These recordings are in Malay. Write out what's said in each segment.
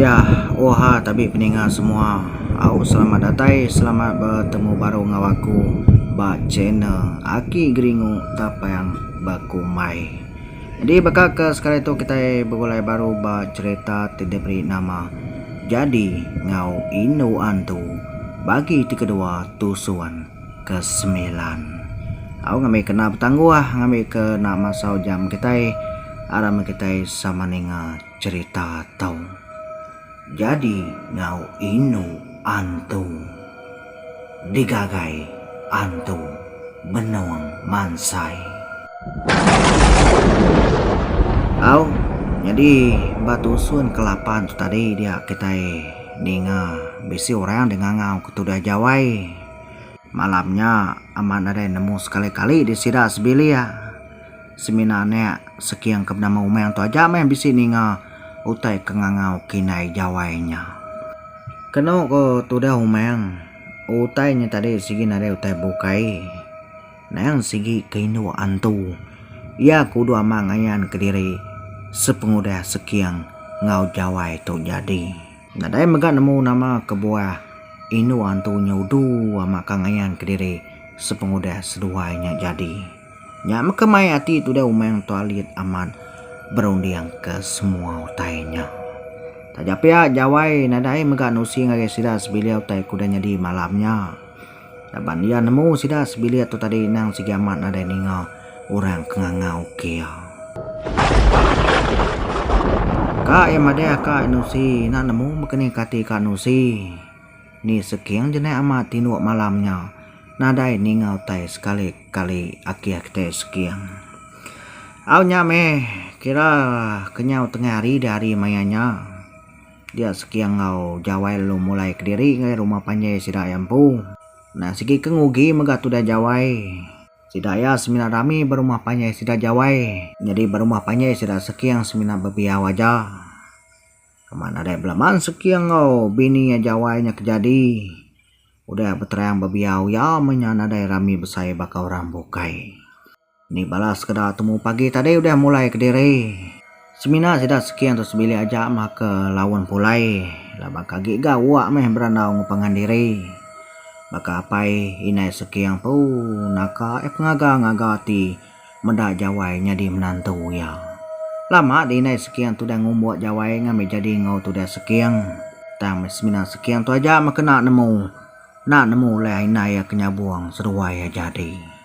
Ya, wah tapi pendengar semua, aku selamat datang, selamat bertemu baru ngawaku ba channel Aki Geringu Tapayang Bakumai. Jadi bakal ke sekali itu kita bergulai baru ba cerita tidak beri nama. Jadi ngau inu antu bagi kedua tusuan ke-9. Aku ngambil kena bertangguh ngambil ke nak masau jam kita aram kita sama ninga cerita tau. Jadi ngau inu antu digagai antu benuang mansai. Au, jadi batu sun ke-8 tu tadi dia kita ninga bisi orang dengan ngau ketudah jawai. Malamnya aman ada nemu sekali-kali di sida sebilia. Seminarnya sekian kebenama umay tu aja main bisi ninga utai kengangau kinai jawainya. Kena ko tudah umang utainya tadi sigi nare utai bukai. Nang sigi kainu antu. Ya kudu amang ayan kediri sepengudah sekian ngau jawai tu jadi. Nadai mega nemu nama kebuah inu antu nyudu ama kangayan kediri sepengudah seduanya jadi. Nya mekemai ati tu dah umang tu alit aman berundiang ke semua utainya. Tapi ya jawai nadai mega nusi ngage sida sebilia utai kudanya di malamnya. Daban dia nemu sida sebilia tu tadi nang sigi amat nadai ninga orang kengangau kia. Kak yang ada kak nusi nak nemu mekeni kati kak nusi. Ni sekian jenai amat tinu malamnya. Nadai ninga utai sekali-kali akia kita sekian. Awnya meh kira kenyau tengah hari dari mayanya. Dia sekian ngau jawai lu mulai kediri ngai rumah panjai sida yampu. Nah sigi kengugi mega tu dah jawai. Sida ya semina rami berumah panjai sida jawai. Jadi berumah panjai sida sekian semina bebiau aja. Kemana ada belaman sekian ngau bininya jawainya kejadi. Udah berterang bebiau ya menyana ada rami besai bakal orang bukai. Ni balas keda temu pagi tadi udah mulai kediri. Semina sudah sekian terus bili aja mah ke lawan pulai. Lah baka giga uak meh berandau ngupangan diri. Baka apai inai sekian pu naka ngaga-ngagati mendak jawainya di menantu ya. Lama di inai sekian tu dah ngumbuat jawai ngami jadi ngau tu dah sekian. Tang semina sekian tu aja mah kena nemu. Nak nemu leh inai ya kenyabuang seruai ya jadi.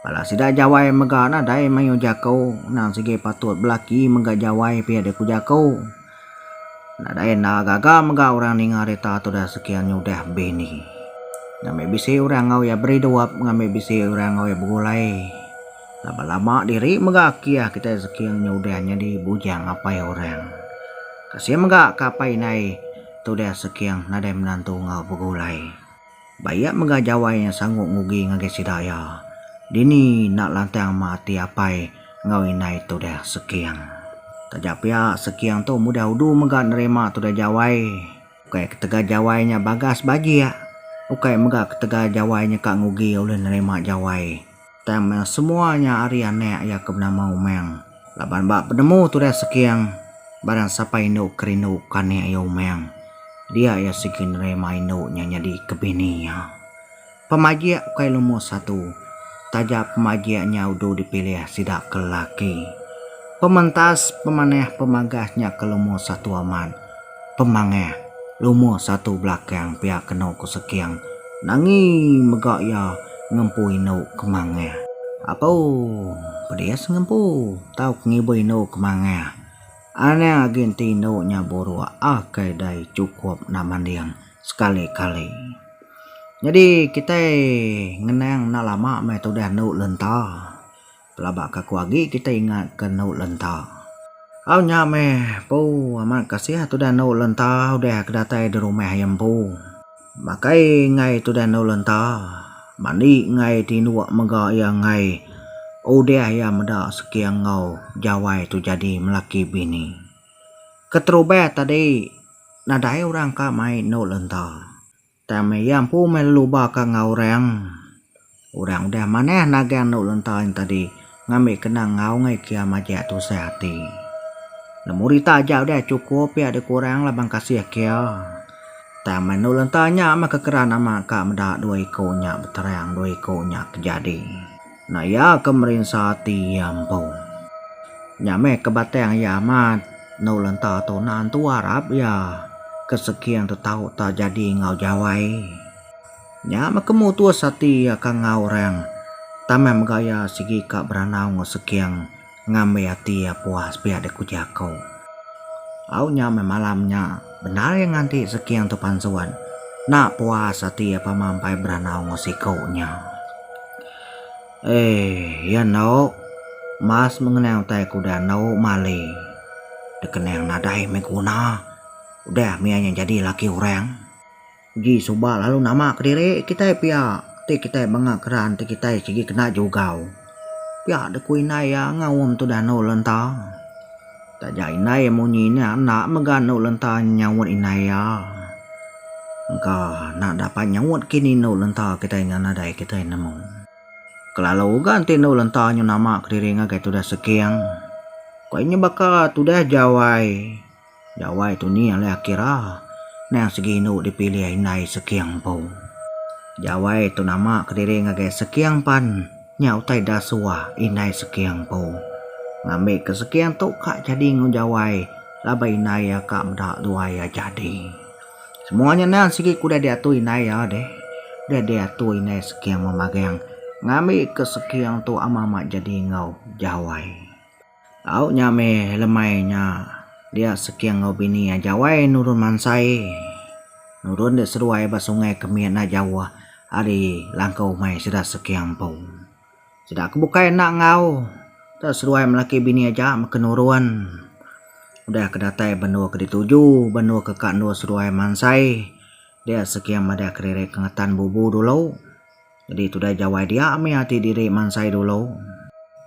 Pala sida jawai mega nadai mayu jakau nang sige patut belaki mega jawai pi ada ku jakau. Nadai na gaga mega orang ninga reta tu dah sekian nyudah bini. Ngame bisi orang ngau ya beri dawap ngame bisi orang ngau ya begulai. Lama-lama diri mega kia kita sekian nyudahnya di bujang apa ya orang. Kasih mega kapai nai tu dah sekian nadai menantu ngau begulai. Bayak mega jawai yang sanggup ngugi ngage sidaya. Dini nak lantang mati apai ngau inai tu dah sekian. Tajapia sekian tu mudah udu mega nerima tu dah jawai. Ukai ketega jawainya bagas bagi ya. Ukai mega ketega jawainya kak ngugi oleh nerima jawai. Tam semuanya ariane ya kebnama umeng. Laban bak penemu tu dah sekian. Barang sapai no kerinu kane ya umeng. Dia ya sekian nerima inu nya di kebininya. Pemajia ukai lumo satu. Tajak pemajiannya udah dipilih sidak ke laki. Pementas pemaneh pemagasnya ke lumo satu aman. Pemangeh lumo satu belakang pihak kena ku sekian. Nangi megak ya ngempu ino kemangeh. Apa pedias ngempu tau ngibu ino kemangeh. Ane agenti ino nya boru akai dai cukup namandiang sekali-kali. Jadi kita ngenang nak lama mai tu dah nu lenta. Pelabak kaku agi kita ingat ke nu lenta. Au nya meh pu amat kasih tu dah nu lenta udah kedatai di rumah yampu. Makai ngai tu dah nu lenta. Mandi ngai ti nuak mega ya ngai. Udah ya meda sekian ngau jawai tu jadi melaki bini. Keterubah tadi nadai orang ka mai nu lenta. Tapi yang pu meluba ka ngau orang udah maneh nagang nu lentain tadi ngambil kena ngau ngai kia majak tu sehati. Lemurita aja udah cukup ya ada kurang lah bang kasih kia. Tapi nulentanya maka kerana maka mendak dua ikonya berterang dua ikonya kejadi. Nah ya kemerin sati yampung. Nyame kebatang ya mat nulenta tu nantu Arab ya. Kesekian tu tahu tak jadi ngau jawai. Nyame kemu tua sati ya kang ngau rang. Tamam gaya sigi kak beranau ngosekiang ngambe hati ya puas biar deku jako. Au nyame malamnya benar yang nganti sekian tu pansuan. Nak puas hati ya pamampai beranau ngosikaunya. Ya no, mas mengenal tay kuda no mali. Dekenang nadai meguna. Udah mianya jadi laki orang. Ji subah lalu nama kediri kita pia. Ti kita bangakran ti kita sigi kena juga. Pia deku inai ya ngawum tu dano lenta. Tak jai inai munyinya nak megano lenta nyawut inai ya. Engkau nak dapat nyawut kini no lenta kita ingat nadai kita nemu. Kalau ganti no lenta nyu nama kediri ngagai tu dah sekiang. Kau ini bakal tu dah jawai. Jawai tu ni yang kira. Nang segi no dipilih inai sekiang pun. Jawai tu nama kediri ngagai sekiang pan. Nyau tai dasua inai sekiang pun. Ngambil kesekian tu kak jadi ngujawai. Labai inai ya kak mendak dua ya jadi. Semuanya nang segi kuda diatur inai ya deh. Dia diatur inai sekiang memagang. Ngambil kesekian tu amamak jadi ngau jawai. Au nyame lemainya. Dia sekian ngau bini ya jawai nurun mansai. Nurun dia seruai basungai kemian na jawa. Ari langkau mai sudah sekian pun. Sudah kebukai nak ngau. Tak seruai melaki bini aja mekenuruan. Udah kedatai benua ke dituju. Benua ke kak nur seruai mansai. Dia sekian ada kerere kengetan bubu dulu. Jadi tu dah jawai dia ambil hati diri mansai dulu.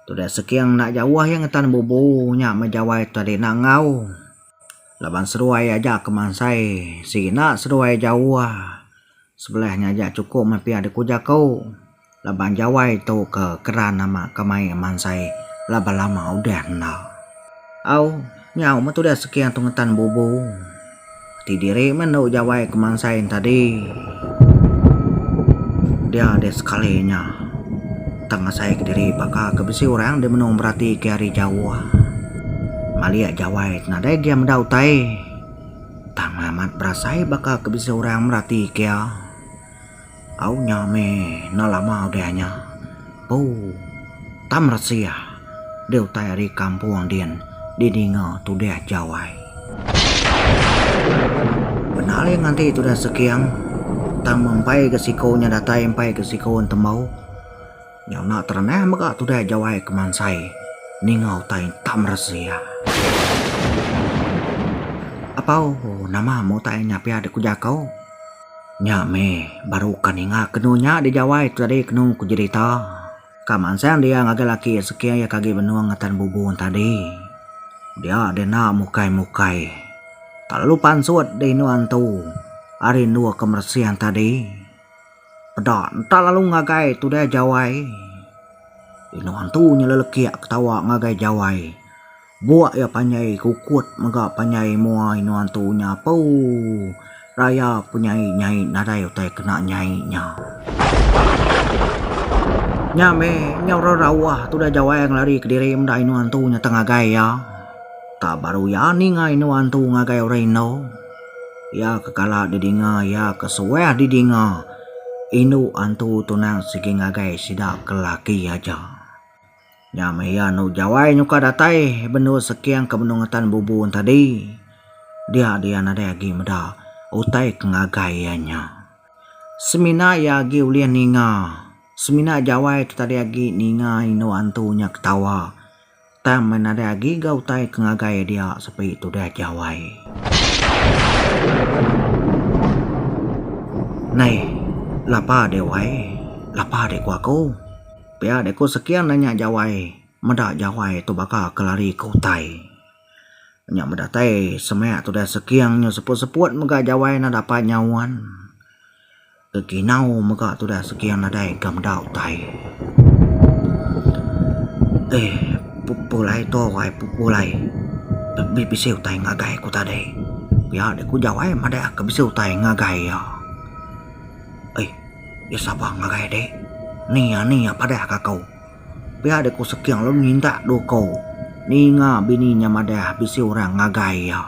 Tu dah sekian nak jawah yang ngetan bubu. Nyak menjawai tadi nak ngau. Laban seruai aja ke mansai. Si nak seruai jawah. Sebelahnya aja cukup mampi ada kujakau. Laban jawai tu ke keran nama kemai mansai. Laban lama udah nak. Au nyau mah tu dah sekian tu ngetan bubu. Ti diri menau jawai ke mansai tadi. Dia ada sekalinya. Tengah saya ke diri bakal kebisi orang dia menung berarti ke hari Jawa. Malia jawai nadai dia mendau tai. Tang amat berasai bakal kebisi orang berarti ke. Au nyame na lama udahnya. Pu tam rasia. Dia tai hari kampung dian. Di dinga tu dia jawai. Benar yang nanti itu dah sekian. Tang mempai ke sikonya datai empai ke sikon temau. Yang nak terenah maka tu dah jawai ke mansai. Ningau tai tam rasia. Apa nama mau tai nyapi ada kujakau? Nyame baru kan ingat kenunya di jawai tu tadi kenu kujerita. Kaman sayang dia ngagai laki sekian ya kagi benua ngatan bubun tadi. Dia ada nak mukai-mukai. Tak lalu pansuat di nuan tu. Hari nua kemersihan tadi. Pedak tak lalu ngagai tu dia jawai. Inuan tu nyelelekiak ketawa ngagai jawai. Buat ya panyai kukut mega panyai mua inuan tu nyapu. Raya punyai nyai nadai utai kena nyainya. Nyame nyau rawah tu dah jawai yang lari ke diri menda inuan tu nya tengah gaya. Tak baru ya ni ngai inuan tu ngagai reno. Ya kekala didinga ya kesueh didinga. Inu antu tunang sigi ngagai sidak kelaki aja. Nyame ya nu jawai nyuka datai benua sekian kebenungatan bubun tadi. Dia nada lagi meda utai kengagaiannya. Semina ya gi ulian ninga. Semina jawai tu tadi lagi ninga inu antunya ketawa. Tam menada lagi gau tai kengagai dia seperti itu dah jawai. Nai, lapa de wai, lapa de kuaku. Pia de ku sekian nanya jawai. Meda jawai tu bakal kelari kau tai. Nyak meda tai semek tu dah sekian nyo seput-seput mega jawai na dapat nyawan. Kekinau mega tu dah sekian nadai gam dau tai. Pupulai to wai pupulai. bisiu tai ngagai ku tadi. Ya để ku jawai mà đã cái bisiu tai ngagai ya. Ya sabang ngagai deh. Nia pada kakau. Ya để ku sekian lo minta do kau. Ninga bininya madah bisiu orang ngagai ya.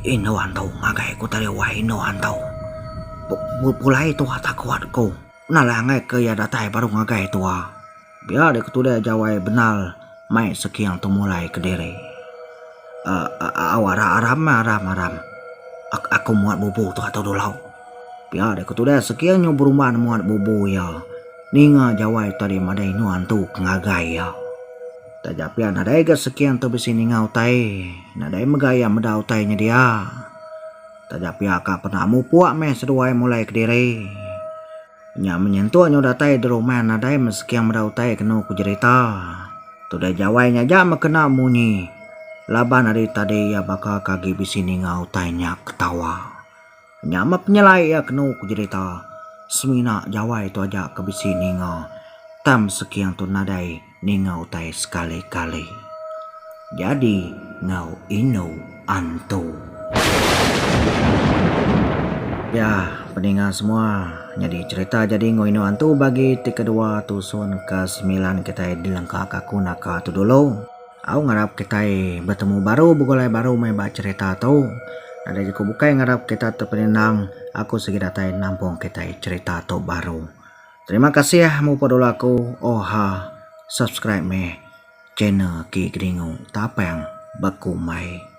Ino antau ngagai ku tadi wai ino antau. Pulai tu tak kuat ku. Nala ngai ke ya datai baru ngagai tua. Biar dek tu dah jawai benar mai sekian tu mulai ke diri. Aram. Aku muat bubu tu atau dolau. Biar dek tu dah sekian nyu beruman muat bubu ya. Ninga jawai tadi madai nuan tu ngagai ya. Tajapian nadai ke sekian tu bisi ningau tai. Nadai megaya medau tainya dia. Tajapia ka pernah mu puak me seduai mulai ke diri. Nya menyentuh nyo datai di rumah nadai mesekian medau tai kena ku cerita. Tu dah jawainya ja kena munyi. Laban hari tadi ya bakal kagi bisi ningau tainya ketawa. Nya penyelai ya kena ku cerita. Semina jawai tu aja ke bisi ningau. Tam sekian tu nadai ningau tai sekali-kali. Jadi ngau ino antu. Ya, pendengar semua, jadi cerita jadi ngoino antu bagi kedua tusun ke-9 kita dilengkap aku naka tu dulu. Aku ngarap kita bertemu baru begolai baru main baca cerita tu. Ada juga bukai ngarap kita terpenang aku segera tai nampung kita cerita tu baru. Terima kasih ya mu dulu aku subscribe me channel Ki Gringo Tapang Bakumai.